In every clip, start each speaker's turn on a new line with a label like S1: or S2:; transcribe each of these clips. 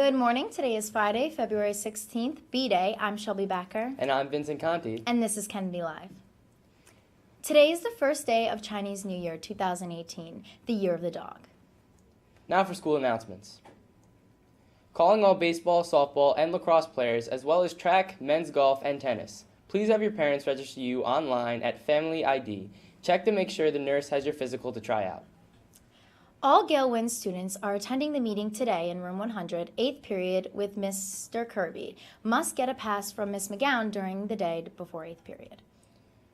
S1: Good morning. Today is Friday, February 16th, B-Day. I'm Shelby Bakker.
S2: And I'm Vincent Conti.
S1: And this is Kennedy Live. Today is the first day of Chinese New Year 2018, the Year of the Dog.
S2: Now for school announcements. Calling all baseball, softball, and lacrosse players, as well as track, men's golf, and tennis. Please have your parents register you online at Family ID. Check to make sure the nurse has your physical to try out.
S1: All Gale Wind students are attending the meeting today in room 100, 8th period with Mr. Kirby. Must get a pass from Miss McGowan during the day before 8th period.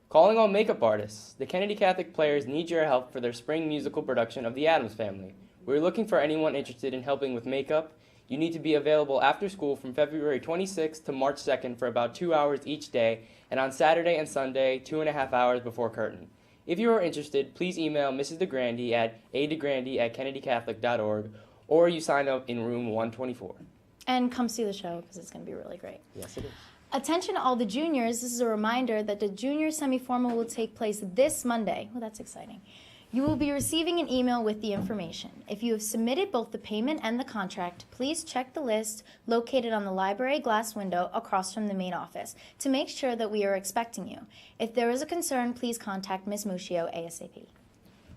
S2: Calling all makeup artists. The Kennedy Catholic players need your help for their spring musical production of The Addams Family. We're looking for anyone interested in helping with makeup. You need to be available after school from February 26th to March 2nd for about 2 hours each day, and on Saturday and Sunday, 2.5 hours before curtain. If you are interested, please email Mrs. DeGrande at adegrande@kennedycatholic.org, or you sign up in room 124.
S1: And come see the show because it's going to be really great.
S2: Yes, it is.
S1: Attention all the juniors. This is a reminder that the junior semiformal will take place this Monday. Well, that's exciting. You will be receiving an email with the information. If you have submitted both the payment and the contract, please check the list located on the library glass window across from the main office to make sure that we are expecting you. If there is a concern, please contact Ms. Muccio ASAP.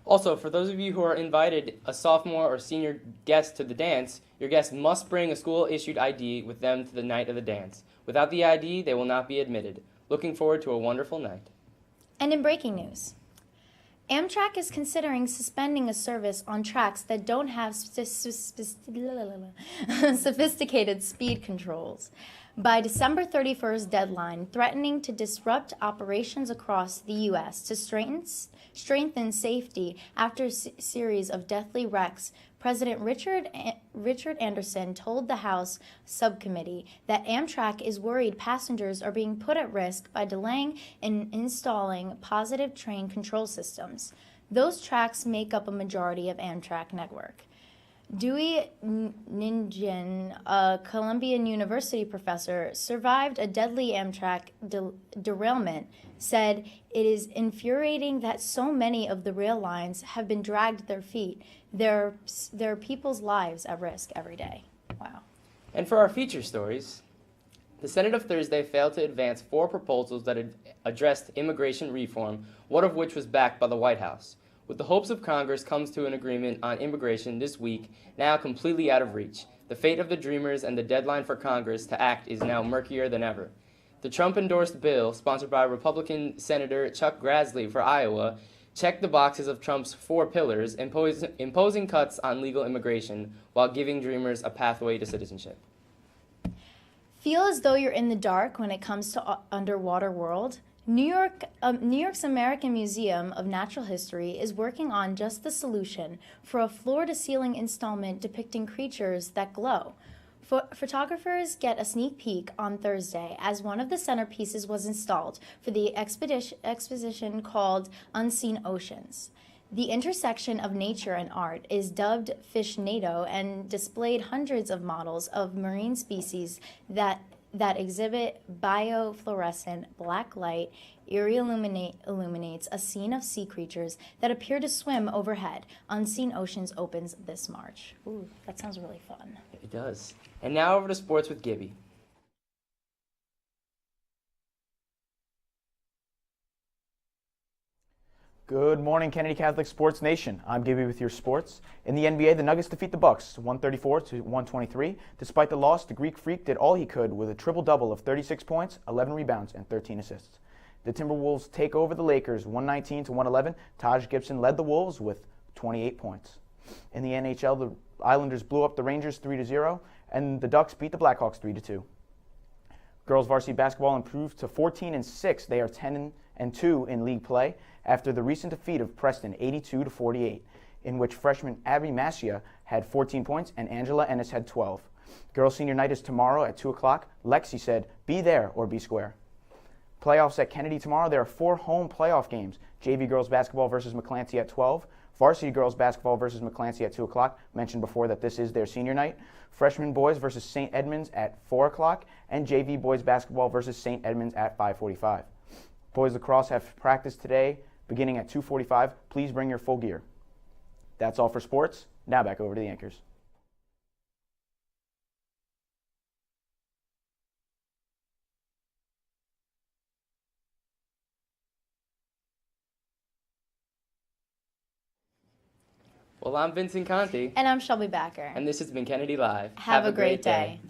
S2: Also, for those of you who are invited a sophomore or senior guest to the dance, your guests must bring a school-issued ID with them to the night of the dance. Without the ID, they will not be admitted. Looking forward to a wonderful night. And
S1: in breaking news, Amtrak is considering suspending a service on tracks that don't have sophisticated speed controls by December 31st deadline, threatening to disrupt operations across the U.S. to strengthen safety after a series of deathly wrecks. President Richard Anderson told the House subcommittee that Amtrak is worried passengers are being put at risk by delaying in installing positive train control systems. Those tracks make up a majority of Amtrak network. Dewey Ninjin, a Columbia University professor, survived a deadly Amtrak derailment, said it is infuriating that so many of the rail lines have been dragged to their feet. There are people's lives at risk every day. Wow.
S2: And for our feature stories, the Senate of Thursday failed to advance 4 proposals that addressed immigration reform, one of which was backed by the White House. With the hopes of Congress comes to an agreement on immigration this week, now completely out of reach. The fate of the Dreamers and the deadline for Congress to act is now murkier than ever. The Trump-endorsed bill, sponsored by Republican Senator Chuck Grassley for Iowa, checked the boxes of Trump's 4 pillars, imposing cuts on legal immigration while giving Dreamers a pathway to citizenship.
S1: Feel as though you're in the dark when it comes to underwater world? New York's American Museum of Natural History is working on just the solution for a floor-to-ceiling installment depicting creatures that glow. Photographers get a sneak peek on Thursday as one of the centerpieces was installed for the exposition called Unseen Oceans. The intersection of nature and art is dubbed Fishnado and displayed hundreds of models of marine species that exhibit biofluorescent black light. Eerie illuminates a scene of sea creatures that appear to swim overhead. Unseen Oceans opens this March. Ooh, that sounds really fun.
S2: It does. And now over to sports with Gibby.
S3: Good morning, Kennedy Catholic Sports Nation. I'm Gibby with your sports. In the NBA, the Nuggets defeat the Bucks 134-123. Despite the loss, the Greek Freak did all he could with a triple-double of 36 points, 11 rebounds, and 13 assists. The Timberwolves take over the Lakers 119-111. Taj Gibson led the Wolves with 28 points. In the NHL, the Islanders blew up the Rangers 3-0, and the Ducks beat the Blackhawks 3-2. Girls varsity basketball improved to 14-6. They are 10-2 in league play after the recent defeat of Preston 82-48, in which freshman Abby Massia had 14 points and Angela Ennis had 12. Girls senior night is tomorrow at 2 o'clock. Lexi said, "Be there or be square." Playoffs at Kennedy tomorrow. There are 4 home playoff games. JV girls basketball versus McClancy at 12. Varsity girls basketball versus McClancy at 2 o'clock. Mentioned before that this is their senior night. Freshman boys versus St. Edmunds at 4 o'clock. And JV boys basketball versus St. Edmunds at 5:45. Boys lacrosse have practice today beginning at 2:45. Please bring your full gear. That's all for sports. Now back over to the anchors.
S2: Well, I'm Vincent Conti,
S1: And I'm Shelby Bakker.
S2: and this has been Kennedy Live.
S1: Have a great day.